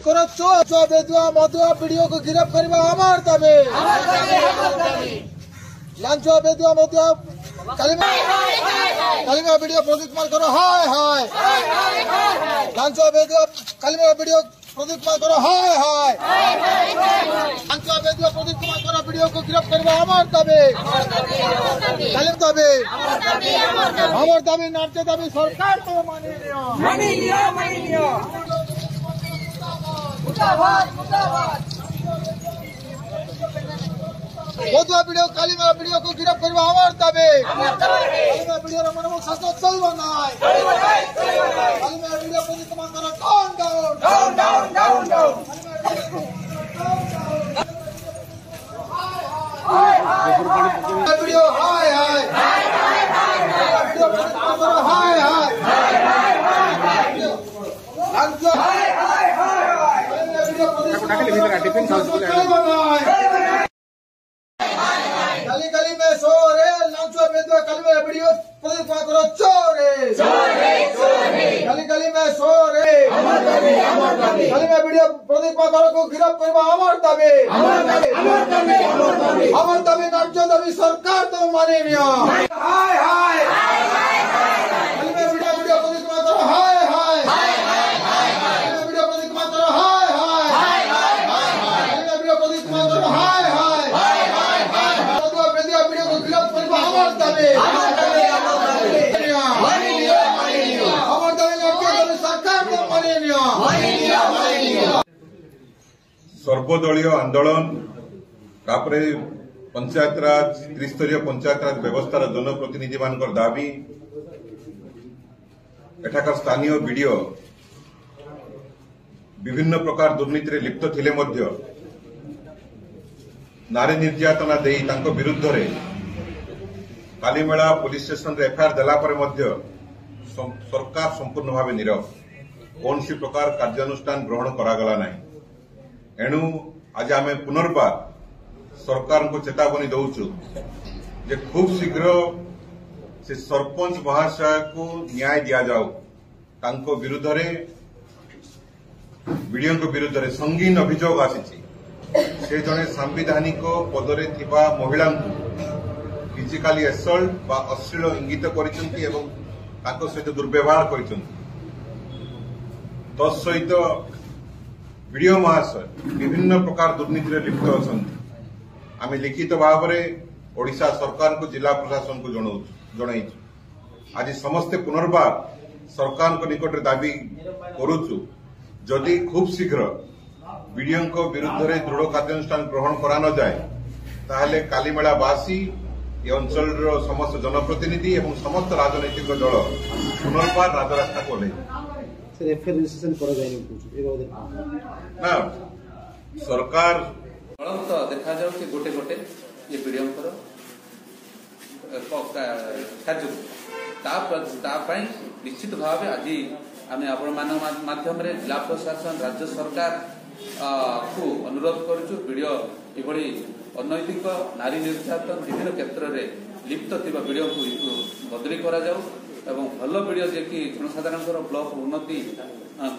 करो चो बेदुआ मधुआ वीडियो को गिरफ्त करवा हमार दाबी लांचो बेदुआ मधुआ कालीमा वीडियो प्रदीप कुमार करो हाय हाय लांचो बेदुआ कालीमा वीडियो प्रदीप कुमार करो हाय हाय लांचो बेदुआ प्रदीप कुमार करो वीडियो को गिरफ्त करवा हमार दाबी कालीम दाबी हमार दाबी नाट्य दाबी सरकार तो मानी लियो मधुआ वीडियो कालीमा वीडियो को गिरफ्त करवा हमार दाबी कालीमा वीडियो मनमोहन शासन चलबो नाय कालीमा वीडियो प्रदीप कुमार करो डाउन वीडियो हाय हाय वीडियो प्रदीप कुमार करो हाय हाय लांचो हाय video Pradeep Kumar defence house गली गली में शोर है लांचो बेदुआ कालीमा वीडियो प्रदीप कुमार करो चोर है गली गली में शोर है कालीमा वीडियो प्रदीप कुमार को गिरफ्त करवा हमार दाबी नाट्य दाबी सरकार तो माने नियो हाय हाय कालीमा वीडियो प्रदीप कुमार करो हाय हाय कालीमा वीडियो प्रदीप कुमार करो हाय हाय कालीमा वीडियो प्रदीप कुमार करो हाय हाय वीडियो को गिरफ्त करवा हमार दाबी सरकार तो माने नियो सर्वदलीय आंदोलन तापरे पंचायत राज त्रिस्तरीय पंचायत राज व्यवस्थार जनप्रतिनिधि मान दाबी एठाकार स्थानीय वीडियो विभिन्न प्रकार दुर्नीति लिप्त थिले मध्य नारी निर्यातना देई तांको विरुद्ध रे कालीमेला पुलिस स्टेशन रे एफआईआर देला परे मध्य सरकार संपूर्ण भाव नीरव कौन सी प्रकार कार्यानुष्ठान ग्रहण करागला नहीं एणु आज आम पुनर्बार सरकार को चेतावनी दौचु जे खूब शीघ्र से सरपंच महाशय को न्याय दिया जाऊ तांको विरुद्ध रे वीडियो को विरुद्ध रे संगीन अभियोग आसी से जने सांविधानिक पदरे थिबा महिला फिजिकली एसल्ट बा अश्लील इंगित करिसंती एवं ताको सहित दुर्व्यवहार करिसंती तत्सहित वीडियो महाशय विभिन्न प्रकार दुर्नीति लिप्त अछंती आमे लिखित भाव में ओडिशा सरकार को जिला प्रशासन को जणाइछु आज समस्ते पुनर्बार सरकार को निकट दाबी करुचु जदि खूब शीघ्र वीडियो को विरुद्ध रे दृढ़ कार्यानुष्ठान ग्रहण करा न जाए ताहले कालीमेलावासी ए अंचल समस्त जनप्रतिनिधि एवं समस्त राजनैतिक दल पुनर्बार राजरास्ता को ले ना सरकार देखा जाऊ कि गोटे गोटे ये वीडियो कार्य निश्चित भाव आज आम आपण माध्यम जिला प्रशासन राज्य सरकार को अनुरोध करूँ वीडियो इभली अनैतिक नारी निर्यातन विभिन्न क्षेत्र में लिप्त थिबा वीडियो को बदली करा जाऊ एवं भल वीडियो जे कि जनसाधारण ब्लॉक उन्नति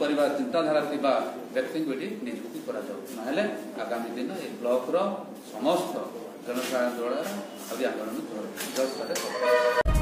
करने चिंताधारा थिबा व्यक्ति को नियुक्ति करा जाऊ नहेले आगामी दिन ए ब्लॉक रो समस्त जनसाधारण द्वारा आंदोलन